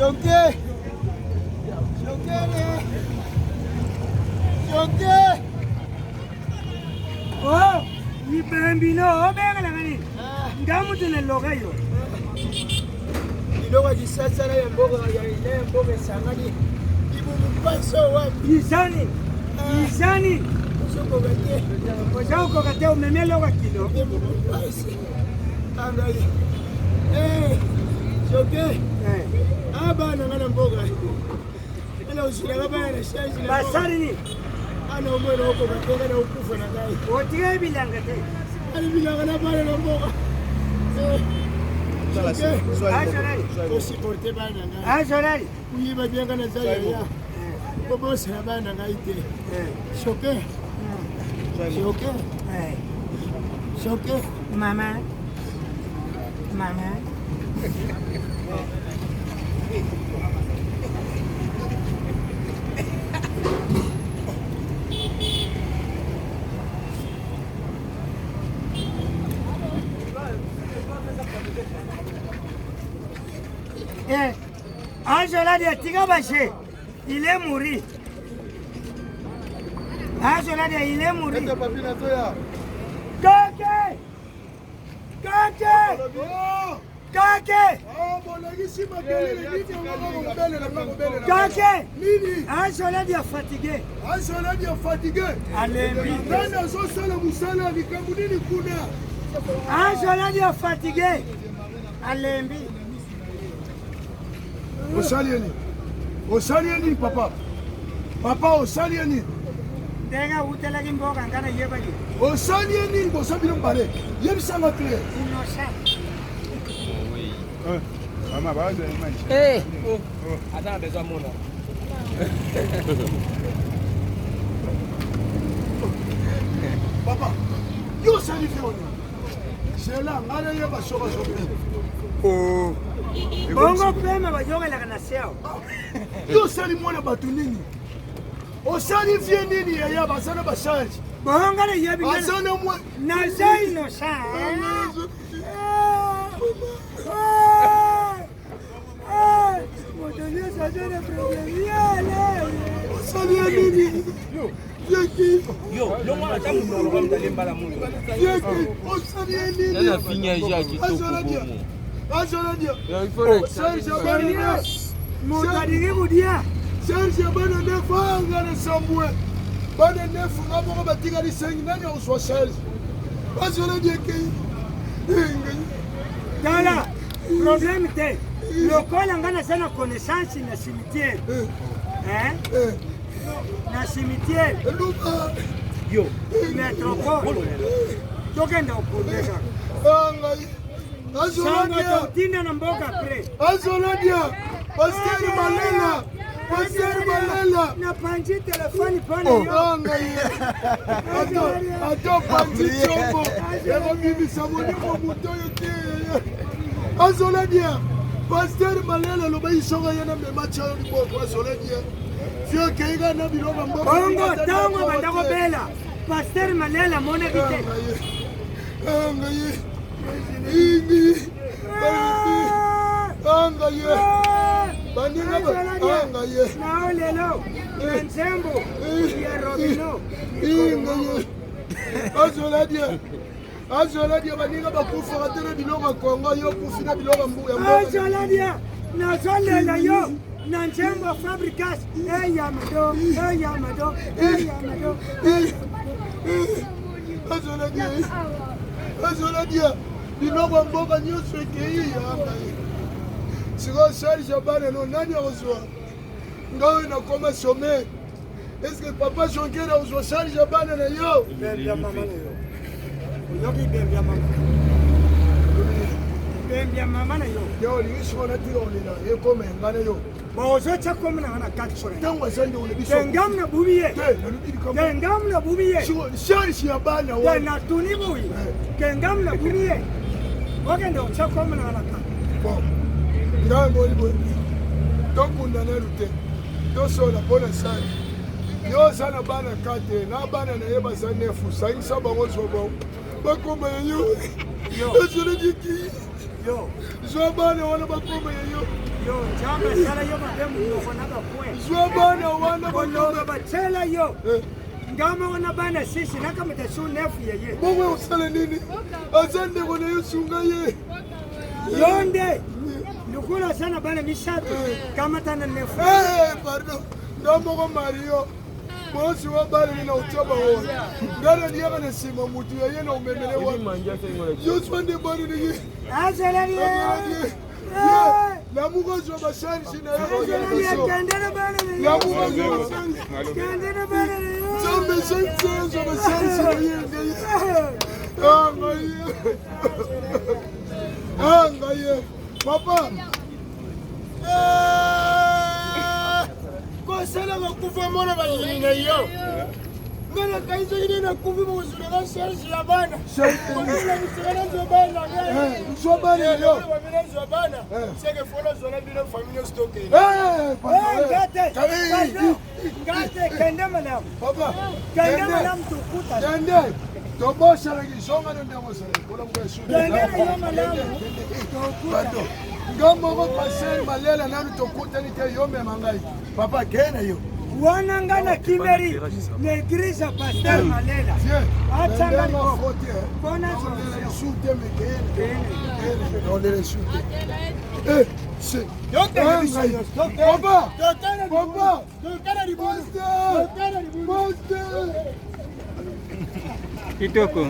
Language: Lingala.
Choqué. Oh, ni bambino, obenga na ngani. Ngamu tena logayo. Iloga kisasa na mboga ya ile mboga sangani. Ibu mpaso wapi? Isani. Soko gate. Soko gate umeme loga kilo. Angai. Choqué. Abana ngana mboga. Ela usira bana na shaji na. Basari ni. Ana umwele huko katenga na ukufa na gai. Otiye bilanga te. Ali bilanga na bana na mboga. Usiporte bana ngai. Ajorari. Uyiba bianga na zaya ya. Bobo sana bana ngai te. Choqué. Choqué. Mama. Angela de Tigabaché, il est mouru. Angela de il est mouru. Kake! Angela de fatigué. Angela de fatigué. Alembi. Osalieni papa. Papa osalieni. Denga utela kimboga ngana yebaji. Osalieni bosabilo mbale. Yebisanga tle. Innocent. Oui. Maman va de image. Eh. Attends besoin mon nom. Papa. Yo salifi oni. Sela ngana yeba shoba shoba. Oh. Bongo pema bajonga la naseo. Yo sali mwana batu nini? Osali vie nini ya basana ba charge. Bonga na yebi ngana. Basana mwa Na sai innocent. Motonia ça donne problème. Osali nini? Yo, le moi attends mon nom d'aller mbala mon. Osali nini? Nana finya ja kitoko bomo. Ajoladia. Il faut Serge Abana. Motadigi budia. Serge Abana nefanga na Sambwe. Bana nefu ngabo batinga li sengi nani uswa Serge. Ajoladia ke. Dala, problème te. Lokola ngana sana connaissance na cimetière. Na cimetière. yo. Métropole. Tokenda ukundeka. Angai. Ajoladia. Tinda na mboga pre. Ajoladia. Pasteur Malela. Pasteur Malela. Na panji telefoni pana yo. Angai. Ato panji chombo. Ego bibi samoni ko mutoyo te. Ajoladia. Pasteur Malela lo bayi songa yana me macha yo ni bo Ajoladia. Fio keiga na biloba mboga. Bongo tango bandako bela. Pasteur Malela mona bite. Angai. Ingi. Angai. Bandinga angai. Nao lelo. Nsembo. Ya Robino. Ingi. Ajoladia bandinga bakufa tena bilonga Kongo yo kufina bilonga mbuya mboga. Ajoladia. Na zolela yo. Na nsembo fabricas. Yamado. Ajoladia. Bilonga mboga nyuso kei angai. Siko Serge Abana no nani ozwa. Ngawe na koma sommet. Est-ce que papa Jonker ozwa Serge Abana na yo? Bembia mama na yo. Yoki bembia mama. Bembia mama na yo. Yo ni siko na tiro lina e koma ngana yo. Bozo chakoma na kati sore. Tangwa sande ule biso. Tengam na bubiye. Tengam na bubiye. Serge Abana wa. Na tunibuyi. Tengam na bubiye. Wagenda chakoma na kati. Bon. Ngambo libo. Tokunda na rute. Tosola bona sana. Yo sana bana kate na bana na yeba sana nefu sai saba ngozo bo. Bakoma yo. Yo. Yo. Zo bana wana bakoma yo. yo njamba sala yo mabemu yoko nabakwe zwa bana wana koloba batshela yo ngama wana bana sisi nakamata su nefu yeye bongwe usale nini azande kona yusunga ye yonde nukula sana bana misatu kama tana nefu pardon ndamoko Mario bosi wa bale nina utoba wo ngara ndiye kana sima mutu yeye na umemele wa yuswande bani ni azalani la mugozo bashari shina yo kandana bana la mugozo kandana bana zambe senzo bashari shina ye ngaye papa kosala bakufa mona bayina yo ngana kaizo ine na kufi muzuri ga serge ya bana ngana mutsigana zo bana zo bana yo bana zo bana sege fola zo na bino family stock ngate kende madam papa kende madam tukuta kende to bosha la gisonga ndo ndamo sala kola mwesu kende yo madam pardon ngombo ko passer malela nanu tokuta ni te yome mangai papa kena yo wanangana kimeri negrisa pasteur malela acha ngani kona shute mekene ole shute c'est yote papa papa kitoko